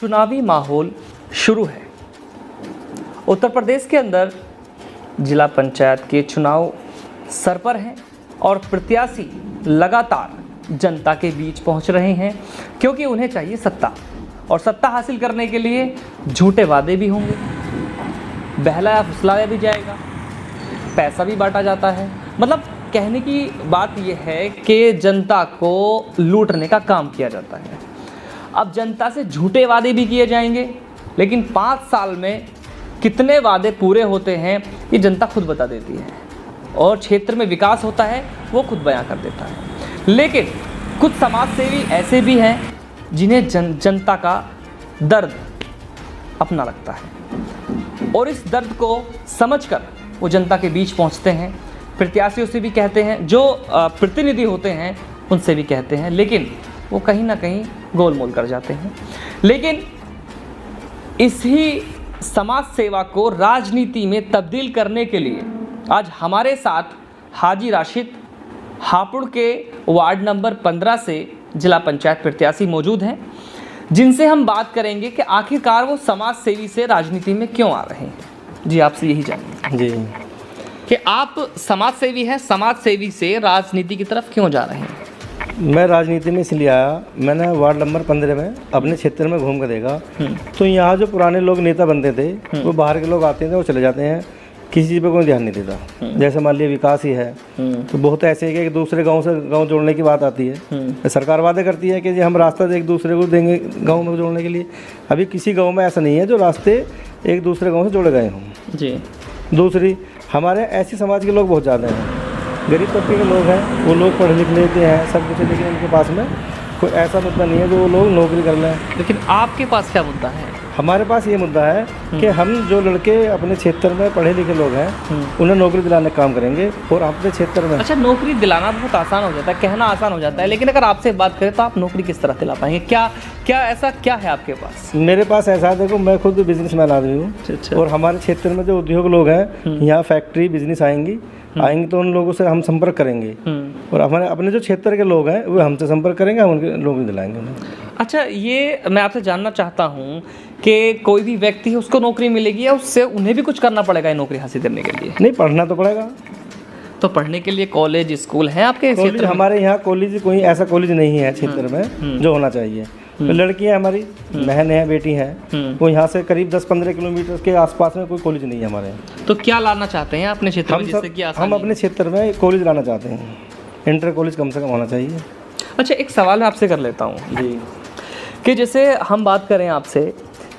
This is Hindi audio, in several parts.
चुनावी माहौल शुरू है। उत्तर प्रदेश के अंदर जिला पंचायत के चुनाव सर पर हैं और प्रत्याशी लगातार जनता के बीच पहुंच रहे हैं क्योंकि उन्हें चाहिए सत्ता और सत्ता हासिल करने के लिए झूठे वादे भी होंगे, बहलाया फुसलाया भी जाएगा, पैसा भी बांटा जाता है। मतलब कहने की बात यह है कि जनता को लूटने का काम किया जाता है। अब जनता से झूठे वादे भी किए जाएंगे, लेकिन 5 साल में कितने वादे पूरे होते हैं ये जनता खुद बता देती है और क्षेत्र में विकास होता है वो खुद बयां कर देता है। लेकिन कुछ समाजसेवी ऐसे भी हैं जिन्हें जनता का दर्द अपना लगता है और इस दर्द को समझकर वो जनता के बीच पहुंचते हैं। प्रत्याशियों से भी कहते हैं, जो प्रतिनिधि होते हैं उनसे भी कहते हैं, लेकिन वो कहीं ना कहीं गोलमोल कर जाते हैं। लेकिन इसी समाज सेवा को राजनीति में तब्दील करने के लिए आज हमारे साथ हाजी राशिद हापुड़ के वार्ड नंबर 15 से जिला पंचायत प्रत्याशी मौजूद हैं, जिनसे हम बात करेंगे कि आखिरकार वो समाज सेवी से राजनीति में क्यों आ रहे हैं। जी, आपसे यही जानेंगे जी कि आप समाज सेवी हैं, समाज सेवी से राजनीति की तरफ क्यों जा रहे हैं। मैं राजनीति में इसलिए आया, मैंने वार्ड नंबर 15 में अपने क्षेत्र में घूम कर देखा तो यहाँ जो पुराने लोग नेता बनते थे वो बाहर के लोग आते थे, वो चले जाते हैं, किसी चीज़ पे कोई ध्यान नहीं देता। जैसे मान लिया विकास ही है तो बहुत ऐसे है कि दूसरे गांव से गांव जोड़ने की बात आती है। सरकार वादे करती है कि जी हम रास्ता एक दूसरे को देंगे गाँव में जोड़ने के लिए। अभी किसी गाँव में ऐसा नहीं है जो रास्ते एक दूसरे गाँव से जोड़े गए हों। जी, दूसरी, हमारे ऐसी समाज के लोग बहुत ज़्यादा हैं, गरीब तबके के लोग हैं, वो लोग पढ़ लिख लेते हैं सब कुछ, लेकिन उनके पास में कोई ऐसा मुद्दा नहीं है जो वो लोग नौकरी कर लें। लेकिन आपके पास क्या मुद्दा है? हमारे पास ये मुद्दा है कि हम जो लड़के अपने क्षेत्र में पढ़े लिखे लोग हैं उन्हें नौकरी दिलाने का काम करेंगे और अपने क्षेत्र में। अच्छा, नौकरी दिलाना बहुत आसान हो जाता है, कहना आसान हो जाता है, लेकिन अगर आपसे बात करें तो आप नौकरी किस तरह दिला पाएंगे? क्या ऐसा क्या है आपके पास? मेरे पास ऐसा है, देखो मैं खुद बिजनेसमैन आदमी हूँ और हमारे क्षेत्र में जो उद्योग लोग हैं यहाँ फैक्ट्री बिजनेस आएंगी तो उन लोगों से हम संपर्क करेंगे और हमारे अपने जो क्षेत्र के लोग हैं वो हमसे संपर्क करेंगे, हम उनके नौकरी दिलाएंगे उन्हें। अच्छा, ये मैं आपसे जानना चाहता हूँ कि कोई भी व्यक्ति है उसको नौकरी मिलेगी या उससे उन्हें भी कुछ करना पड़ेगा ये नौकरी हासिल करने के लिए? नहीं, पढ़ना तो पड़ेगा। तो पढ़ने के लिए कॉलेज स्कूल है आपके क्षेत्र में? हमारे यहाँ कॉलेज कोई ऐसा कॉलेज नहीं है क्षेत्र में जो होना चाहिए। तो लड़कियाँ हमारी बहन है, बेटी हैं, वो यहाँ से करीब 10-15 किलोमीटर के आसपास में कोई कॉलेज नहीं है हमारे यहाँ। तो क्या लाना चाहते हैं अपने क्षेत्र में जिससे कि हम अपने क्षेत्र में कॉलेज लाना चाहते हैं, इंटर कॉलेज कम से कम होना चाहिए। अच्छा, एक सवाल मैं आपसे कर लेता हूँ जी, कि जैसे हम बात करें आपसे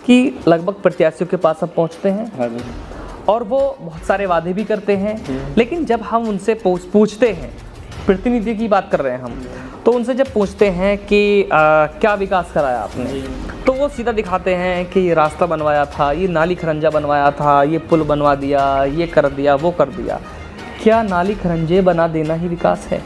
कि लगभग प्रत्याशियों के पास हम पहुँचते हैं हाँ जी, और वो बहुत सारे वादे भी करते हैं, लेकिन जब हम उनसे पूछते हैं, प्रतिनिधि की बात कर रहे हैं हम, तो उनसे जब पूछते हैं कि क्या विकास कराया आपने, तो वो सीधा दिखाते हैं कि ये रास्ता बनवाया था, ये नाली खरंजा बनवाया था, ये पुल बनवा दिया, ये कर दिया, वो कर दिया। क्या नाली खरंजे बना देना ही विकास है?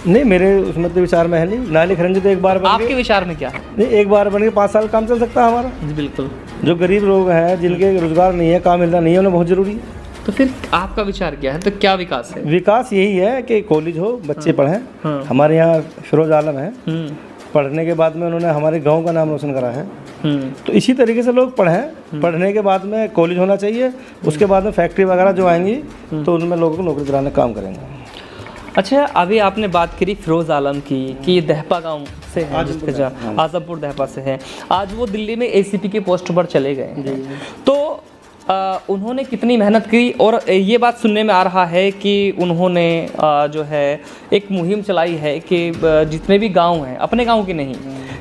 नहीं, मेरे उसमें तो विचार में है नहीं। नाली खरंजे तो एक बार बन आपके विचार में क्या है? नहीं, एक बार बन के 5 साल काम चल सकता है हमारा। जी बिल्कुल। जो गरीब लोग हैं जिनके रोजगार नहीं है, काम मिलना नहीं है, उन्हें बहुत ज़रूरी है। तो फिर आपका विचार क्या है? तो क्या विकास है? विकास यही है कि कॉलेज हो, बच्चे पढ़ें। हमारे यहाँ फिरोज आलम है, पढ़ने के बाद में उन्होंने हमारे गांव का नाम रोशन करा है। तो इसी तरीके से लोग पढ़ें, पढ़ने के बाद में कॉलेज होना चाहिए, उसके बाद में फैक्ट्री वगैरह जो आएंगी तो उनमें लोगों को नौकरी दिलाने का काम करेंगे। अच्छा, अभी आपने बात करी फिरोज आलम की कि ये दहपा गांव से है, आजमपुर दहपा से है। आज वो दिल्ली में ACP के पोस्ट पर चले गए हैं। तो उन्होंने कितनी मेहनत की और ये बात सुनने में आ रहा है कि उन्होंने जो है एक मुहिम चलाई है कि जितने भी गांव हैं, अपने गांव के नहीं,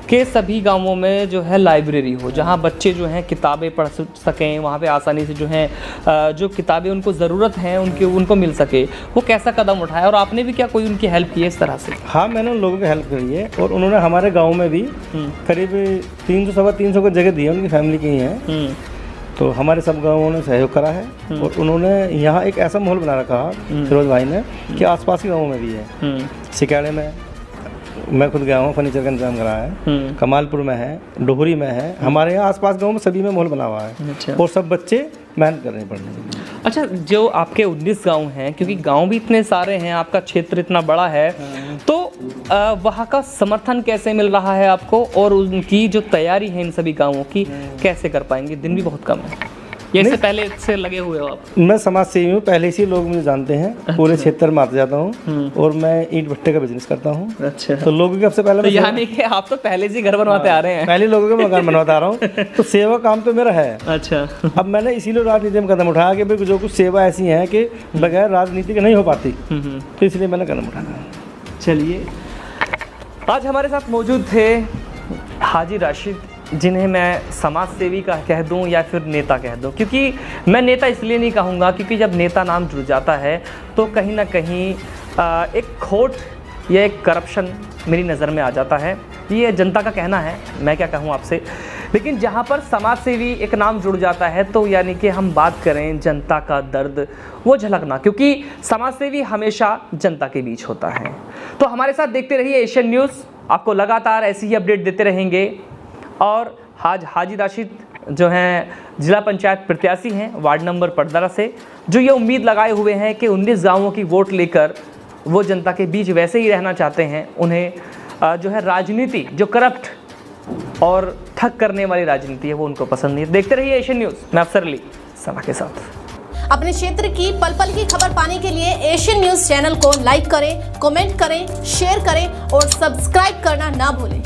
कि सभी गांवों में जो है लाइब्रेरी हो, जहां बच्चे जो हैं किताबें पढ़ सकें, वहां पे आसानी से जो हैं जो किताबें उनको ज़रूरत है उनको मिल सके। वो कैसा कदम उठाया और आपने भी क्या कोई उनकी हेल्प की है इस तरह से? हाँ, मैंने उन लोगों की हेल्प करी है और उन्होंने हमारे गाँव में भी करीब 300-325 को जगह दी है, उनकी फैमिली की हैं। तो हमारे सब गाँवों ने सहयोग करा है और उन्होंने यहाँ एक ऐसा माहौल बना रखा फिरोज भाई ने कि आसपास के गाँवों में भी है, सिकाड़े में, मैं खुद गया हूँ, फर्नीचर का इंतजाम करा है। कमालपुर में है, डोहरी में है, हमारे यहाँ आसपास गाँव में सभी में मॉल बना हुआ है। अच्छा। और सब बच्चे मेहनत कर रहे हैं पढ़ने में। अच्छा, जो आपके 19 गांव हैं, क्योंकि गांव भी इतने सारे हैं, आपका क्षेत्र इतना बड़ा है, तो वहाँ का समर्थन कैसे मिल रहा है आपको, और उनकी जो तैयारी है इन सभी गांवों की कैसे कर पाएंगे? दिन भी बहुत कम है, ये इससे पहले से लगे हुए हो आप? मैं समाज सेवी हूँ, पहले से लोग मुझे जानते हैं। पूरे क्षेत्र में आते जाता हूँ और मैं ईंट भट्टे का बिजनेस करता हूँ। अच्छा। तो लोगों के सबसे पहले तो यानी कि आप तो पहले से ही घर बनवाते आ रहे हैं? पहले लोगों के मकान बनवाता आ रहा हूँ। तो सेवा काम तो मेरा है। अच्छा। अब मैंने इसीलिए राजनीति में कदम उठाया कि भाई जो कुछ सेवा ऐसी है कि बगैर राजनीति के नहीं हो पाती, तो इसलिए मैंने कदम उठाया। चलिए, आज हमारे साथ मौजूद थे हाजी राशिद, जिन्हें मैं समाज सेवी का कह दूं या फिर नेता कह दूं, क्योंकि मैं नेता इसलिए नहीं कहूँगा क्योंकि जब नेता नाम जुड़ जाता है तो कहीं ना कहीं एक खोट या एक करप्शन मेरी नज़र में आ जाता है। ये जनता का कहना है, मैं क्या कहूँ आपसे। लेकिन जहाँ पर समाज सेवी एक नाम जुड़ जाता है तो यानी कि हम बात करें जनता का दर्द, वो झलकना, क्योंकि समाज सेवी हमेशा जनता के बीच होता है। तो हमारे साथ देखते रहिए एशियन न्यूज़, आपको लगातार ऐसी ही अपडेट देते रहेंगे। और आज हाजी राशिद जो हैं जिला पंचायत प्रत्याशी हैं वार्ड नंबर पटदरा से, जो ये उम्मीद लगाए हुए हैं कि 19 गांवों की वोट लेकर वो जनता के बीच वैसे ही रहना चाहते हैं। उन्हें जो है राजनीति, जो करप्ट और ठग करने वाली राजनीति है, वो उनको पसंद नहीं है। देखते रहिए एशियन न्यूज़, मैं अफसर अली समा के साथ। अपने क्षेत्र की पल पल की खबर पाने के लिए एशियन न्यूज़ चैनल को लाइक करें, कमेंट करें, शेयर करें और सब्सक्राइब करना ना भूलें।